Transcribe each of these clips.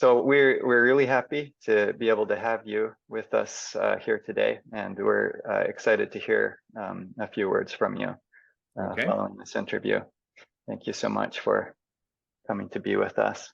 So we're really happy to be able to have you with us here today, and we're excited to hear a few words from you following this interview. Thank you so much for coming to be with us.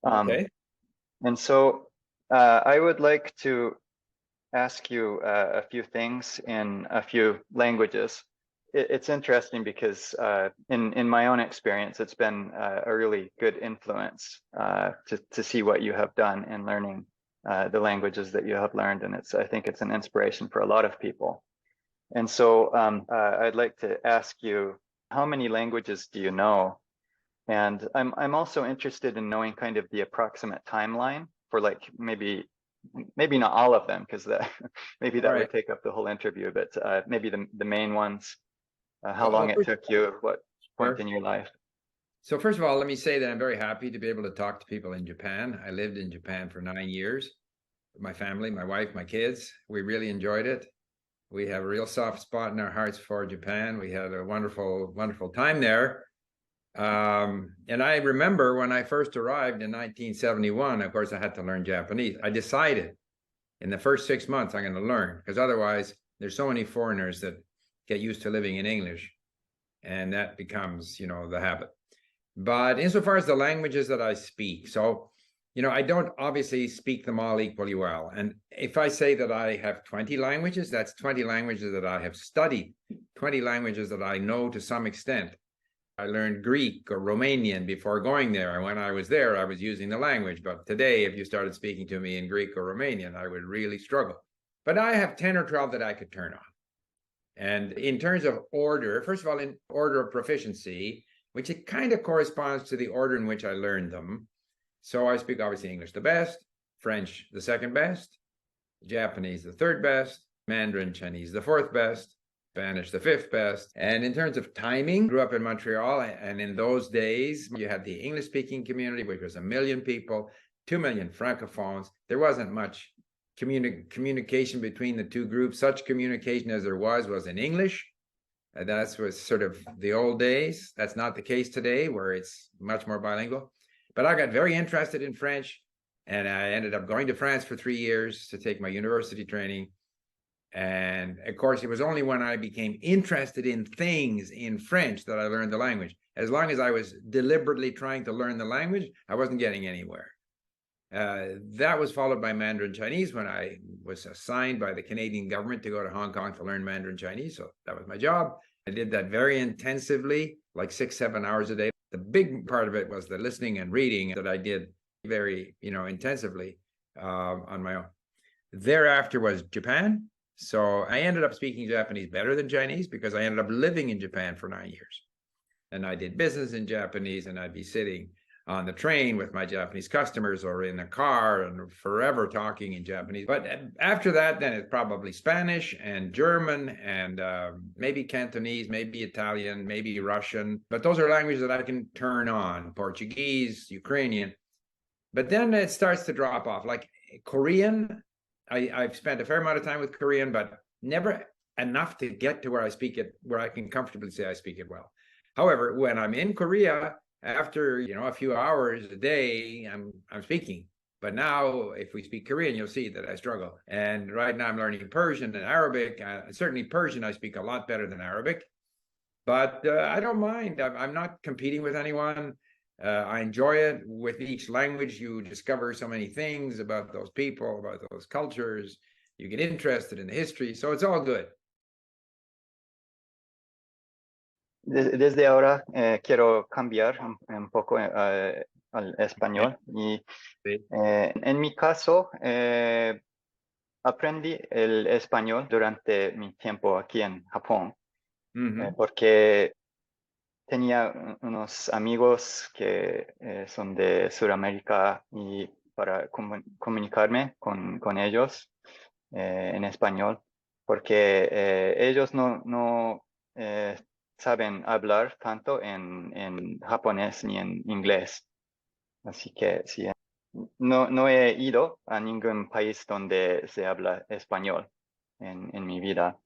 And so I would like to ask you a few things in a few languages. It's interesting because in my own experience, it's been a really good influence to see what you have done in learning the languages that you have learned, and I think it's an inspiration for a lot of people. And so I'd like to ask you, how many languages do you know? And I'm also interested in knowing kind of the approximate timeline for, like, maybe not all of them, because maybe that would take up the whole interview, but maybe the main ones. How long it took you, what point in your life? So first of all, let me say that I'm very happy to be able to talk to people in Japan. I lived in Japan for 9 years. My family, my wife, my kids, we really enjoyed it. We have a real soft spot in our hearts for Japan. We had a wonderful, wonderful time there. And I remember when I first arrived in 1971, of course, I had to learn Japanese. I decided in the first 6 months I'm going to learn, because otherwise there's so many foreigners that get used to living in English, and that becomes, the habit. But insofar as the languages that I speak, so, I don't obviously speak them all equally well. And if I say that I have 20 languages, that's 20 languages that I have studied, 20 languages that I know to some extent. I learned Greek or Romanian before going there. And when I was there, I was using the language. But today, if you started speaking to me in Greek or Romanian, I would really struggle. But I have 10 or 12 that I could turn on. And in terms of order, first of all, in order of proficiency, which it kind of corresponds to the order in which I learned them. So I speak obviously English the best, French the second best, Japanese the third best, Mandarin Chinese the fourth best, Spanish the fifth best. And in terms of timing, I grew up in Montreal, and in those days, you had the English-speaking community, which was 1 million people, 2 million francophones. There wasn't much communication between the two groups. Such communication as there was in English. That was sort of the old days. That's not the case today, where it's much more bilingual. But I got very interested in French, and I ended up going to France for 3 years to take my university training. And of course, it was only when I became interested in things in French that I learned the language. As long as I was deliberately trying to learn the language, I wasn't getting anywhere. That was followed by Mandarin Chinese when I was assigned by the Canadian government to go to Hong Kong to learn Mandarin Chinese. So that was my job. I did that very intensively, like 6-7 hours a day. The big part of it was the listening and reading that I did very, intensively on my own. Thereafter was Japan. So I ended up speaking Japanese better than Chinese because I ended up living in Japan for 9 years. And I did business in Japanese, and I'd be sitting on the train with my Japanese customers or in a car and forever talking in Japanese. But after that, then it's probably Spanish and German and maybe Cantonese, maybe Italian, maybe Russian. But those are languages that I can turn on, Portuguese, Ukrainian. But then it starts to drop off. Like Korean, I've spent a fair amount of time with Korean, but never enough to get to where I speak it, where I can comfortably say I speak it well. However, when I'm in Korea, after a few hours a day, I'm speaking. But now, if we speak Korean, you'll see that I struggle. And right now, I'm learning Persian and Arabic. Certainly, Persian I speak a lot better than Arabic. But I don't mind. I'm not competing with anyone. I enjoy it. With each language, you discover so many things about those people, about those cultures. You get interested in the history. So it's all good. Desde ahora quiero cambiar un poco al español. Y en mi caso, aprendí el español durante mi tiempo aquí en Japón, porque tenía unos amigos que son de Sudamérica, y para comunicarme con ellos en español, porque ellos no saben hablar tanto en japonés ni en inglés. Así que sí, no he ido a ningún país donde se habla español en mi vida.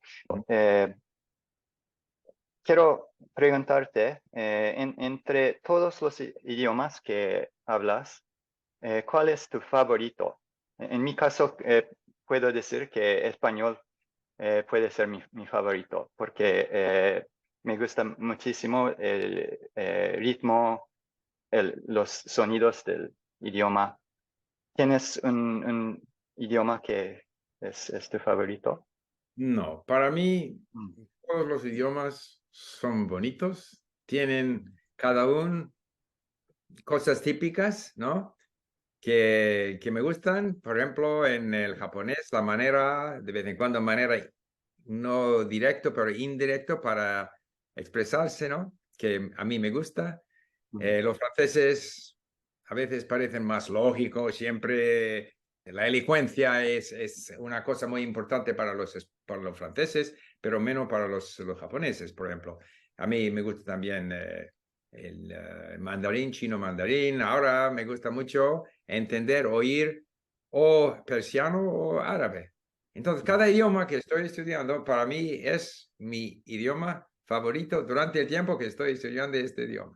Quiero preguntarte, entre todos los idiomas que hablas, ¿cuál es tu favorito? En mi caso, puedo decir que español puede ser mi favorito, porque me gusta muchísimo el ritmo, los sonidos del idioma. ¿Tienes un idioma que es tu favorito? No, para mí Mm, todos los idiomas son bonitos, tienen cada uno cosas típicas, ¿no? Que me gustan, por ejemplo, en el japonés, la manera, de vez en cuando, manera no directo, pero indirecto para expresarse, ¿no? Que a mí me gusta. mm, Los franceses a veces parecen más lógicos, siempre la elocuencia es una cosa muy importante para los franceses, pero menos para los japoneses, por ejemplo. A mí me gusta también el mandarín, chino mandarín. Ahora me gusta mucho entender, oír o persiano o árabe. Entonces, cada idioma que estoy estudiando para mí es mi idioma favorito durante el tiempo que estoy estudiando este idioma.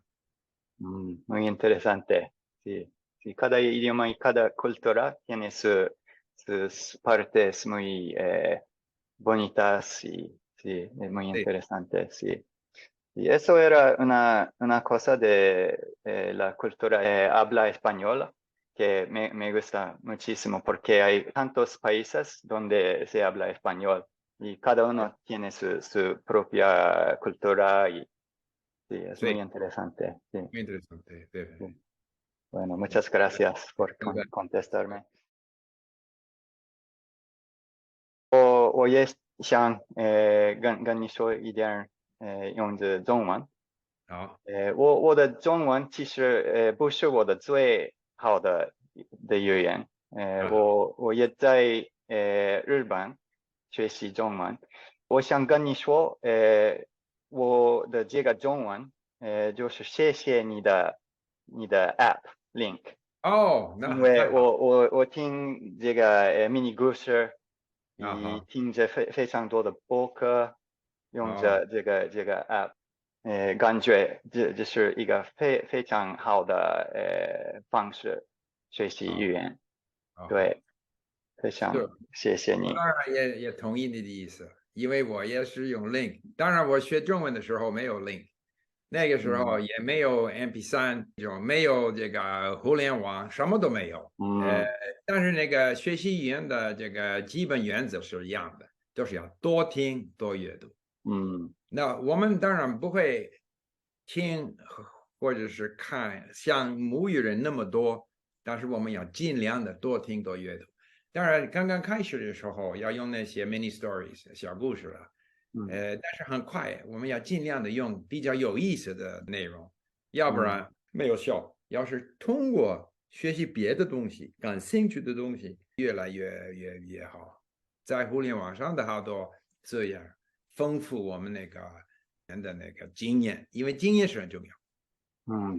muy interesante. Sí, sí, cada idioma y cada cultura tiene sus partes muy bonitas y sí, es muy Sí, interesante, sí. Y eso era una cosa de la cultura habla española que me gusta muchísimo porque hay tantos países donde se habla español y cada uno tiene su propia cultura y sí, es muy sí, interesante. Sí, muy interesante. sí. Bueno, muchas gracias por contestarme. 我也想跟你说一点用的中文。好我的中文其实不是我的最好的语言。啊，我也在日本学习中文。我想跟你说，我的这个中文，就是谢谢你的 app link。哦，因为那太好我听这个mini 故事，啊，好听着非常多的播客，用哦着这个 app，感觉这是一个非常好的方式学习好语言。好好，对，非是。常谢谢你。我当然也同意你的意思，因为我也是用 Link。当然，我学中文的时候没有 Link，那个时候嗯也没有 MP3，就没有这个互联网，什么都没有。嗯但是那个学习语言的这个基本原则是一样的，就是要多听多阅读。嗯那我们当然不会听或者是看像母语人那么多，但是我们要尽量的多听多阅读。当然，刚刚开始的时候要用那些 mini stories 小故事了，嗯但是很快我们要尽量的用比较有意思的内容，要不嗯然没有效。要是通过学习别的东西，感兴趣的东西，越来越好。在互联网上的好多这样丰富我们那个人的那个经验，因为经验是很重要。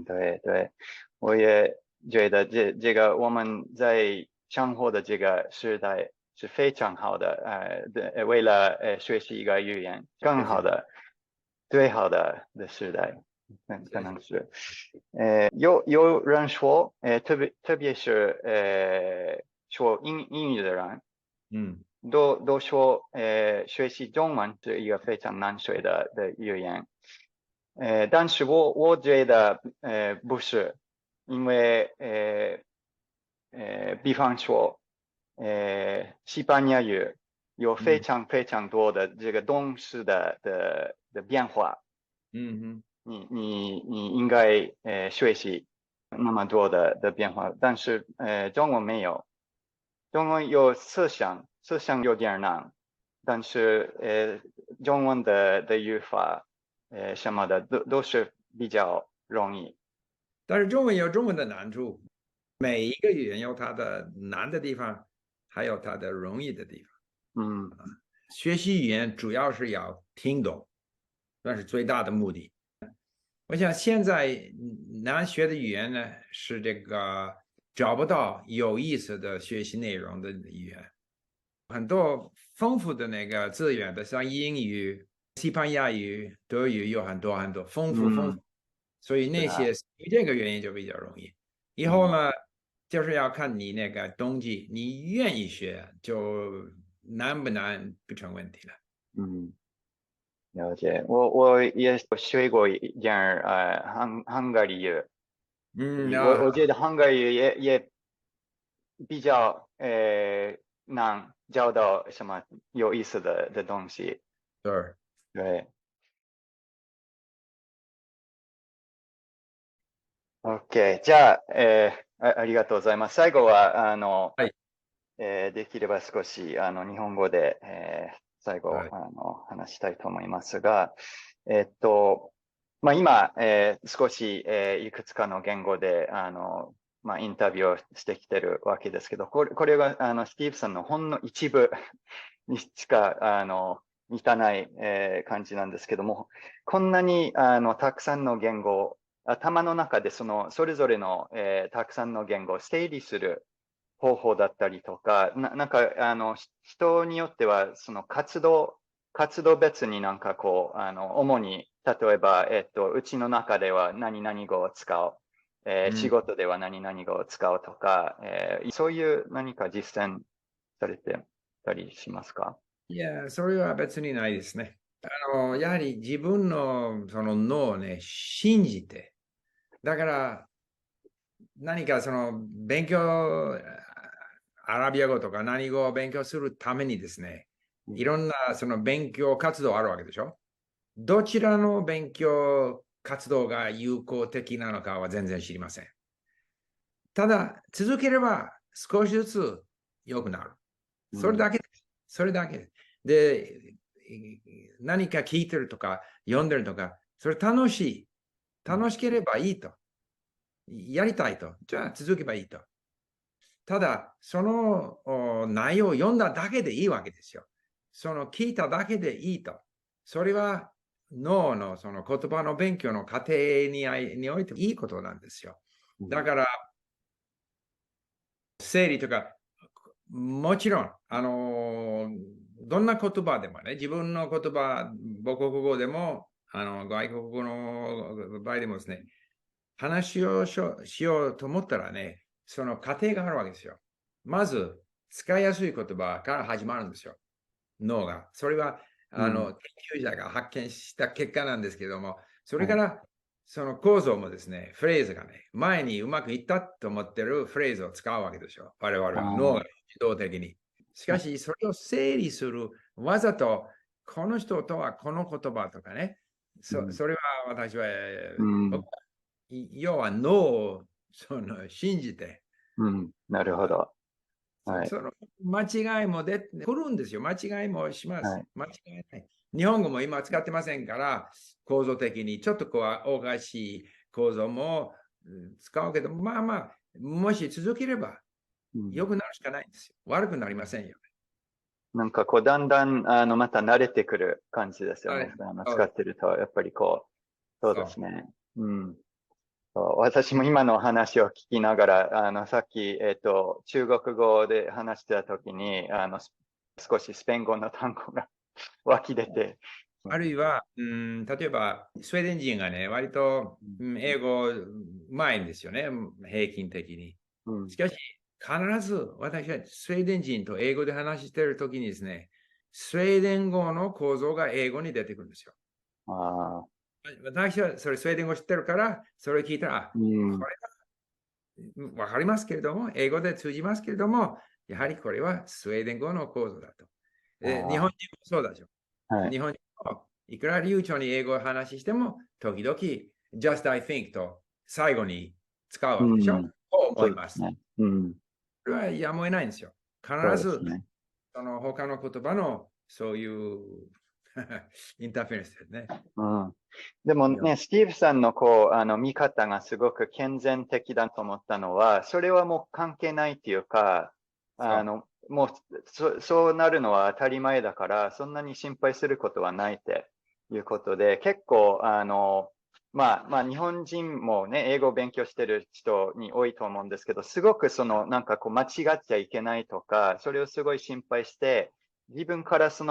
对对，我也觉得这个我们在生活的这个时代是非常好的，为了学习一个语言，更谢谢，好的、最好的时代，可谢谢。能是。有人说，特别是说英语的人，嗯都说，学习中文是一个非常难学的语言。但是我觉得不是，因为比方说西班牙语有非嗯常非常多的这个动词的变化，嗯嗯你应该学习那么多的变化，但是中文没有，中文有思想有点难，但是中文的语法什么的都是比较容易。但是中文有中文的难处，每一个语言有它的难的地方，还有它的容易的地方。嗯学习语言主要是要听懂，那是最大的目的。我想现在难学的语言呢，是这个找不到有意思的学习内容的语言，很多丰富的那个资源的，像英语、西班牙语、德语有很多很多丰富，嗯，所以是啊，那些因为这个原因就比较容易。以后嗯呢，就是要看你那个东西，你愿意学，就难不难不成问题了。了解。我也学过一点汉格里语。我觉得汉格里语也比较难找到什么有意思的东西。对。OK。じゃあ、ありがとうございます。最後は、できれば少し日本語で、最後、話したいと思いますが、今、少し、いくつかの言語でインタビューをしてきてるわけですけど、これはスティーブさんのほんの一部にしか満たない、感じなんですけども、こんなにたくさんの言語、頭の中でそれぞれの、たくさんの言語を整理する方法だったりとか、なんか人によってはその活動別になんかこう主に例えばうちの中では何々語を使う、仕事では何々語を使うとか、そういう何か実践されてたりしますか？いや、それは別にないですね。やはり自分のその脳をね、信じて、だから何かその勉強、アラビア語とか何語を勉強するためにですね、いろんなその勉強活動あるわけでしょ。どちらの勉強活動が有効的なのかは全然知りません。ただ、続ければ少しずつ良くなる。それだけです。それだけで、何か聞いてるとか読んでるとか、それ楽しい。楽しければいいと。やりたいと。じゃあ続けばいいと。ただ、その内容を読んだだけでいいわけですよ。その聞いただけでいいと。それは脳のその言葉の勉強の過程においていいことなんですよ。だから、整理とか、もちろん、どんな言葉でもね、自分の言葉、母国語でも、外国語の場合でもですね、話をしようと思ったらね、その過程があるわけですよ。まず、使いやすい言葉から始まるんですよ。脳が。それは、研究者が発見した結果なんですけども、それから、その構造もですね、フレーズがね、前にうまくいったと思ってるフレーズを使うわけでしょ。我々は脳が自動的に。しかし、それを整理する、わざと、この人とはこの言葉とかね、それは私は、要は脳を信じて。なるほど。その間違いも出てくるんですよ。間違いもします。間違いない。日本語も今使ってませんから、構造的にちょっとおかしい構造も使うけど、まあまあ、もし続ければ良くなるしかないんですよ。悪くなりませんよ。なんかこう、だんだんまた慣れてくる感じですよね。使ってると、やっぱりこう、そうですね。私も今の話を聞きながら、さっき、中国語で話してたときに、少しスペイン語の単語が湧き出て。あるいは、例えば、スウェーデン人がね、割と、英語うまいんですよね、平均的に。しかし、必ず私はスウェーデン人と英語で話しているときにですね、スウェーデン語の構造が英語に出てくるんですよ。私はそれスウェーデン語知ってるから、それを聞いたら、これはわかりますけれども、英語で通じますけれども、やはりこれはスウェーデン語の構造だと。日本人もそうだでしょ。日本人もいくら流暢に英語を話しても、時々 just I think と最後に使うわけでしょ。と思います。これはやむを得ないんですよ。必ず、その他の言葉のそういうインターフェレンスですね。でもね、スティーブさんのこう見方がすごく健全的だと思ったのは、それはもう関係ないっていうか、もうそうなるのは当たり前だから、そんなに心配することはないっていうことで、結構日本人もね、英語を勉強してる人に多いと思うんですけど、すごくなんかこう間違っちゃいけないとか、それをすごい心配して、自分から縛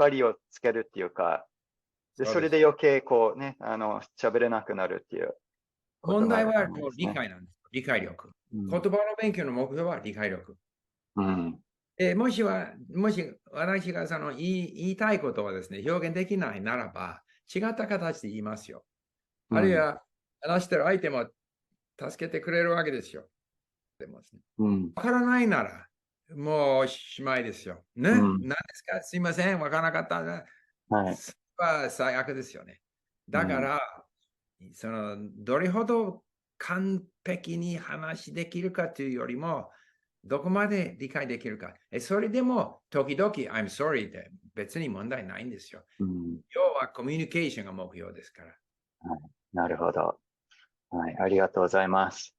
りをつけるっていうか、で、それで余計喋れなくなるっていう、問題は理解なんです。理解力。言葉の勉強の目標は理解力。うん。もし私がその言いたいことをですね、表現できないならば、違った形で言いますよ。あるいは、話してる相手も助けてくれるわけですよ。でもですね、わからないなら、もうおしまいですよ。ね、何ですか、すいません、わからなかったら、それは最悪ですよね。だから、どれほど完璧に話できるかというよりも、どこまで理解できるか。それでも、時々、I'm sorry って別に問題ないんですよ。要はコミュニケーションが目標ですから。なるほど。はい、ありがとうございます。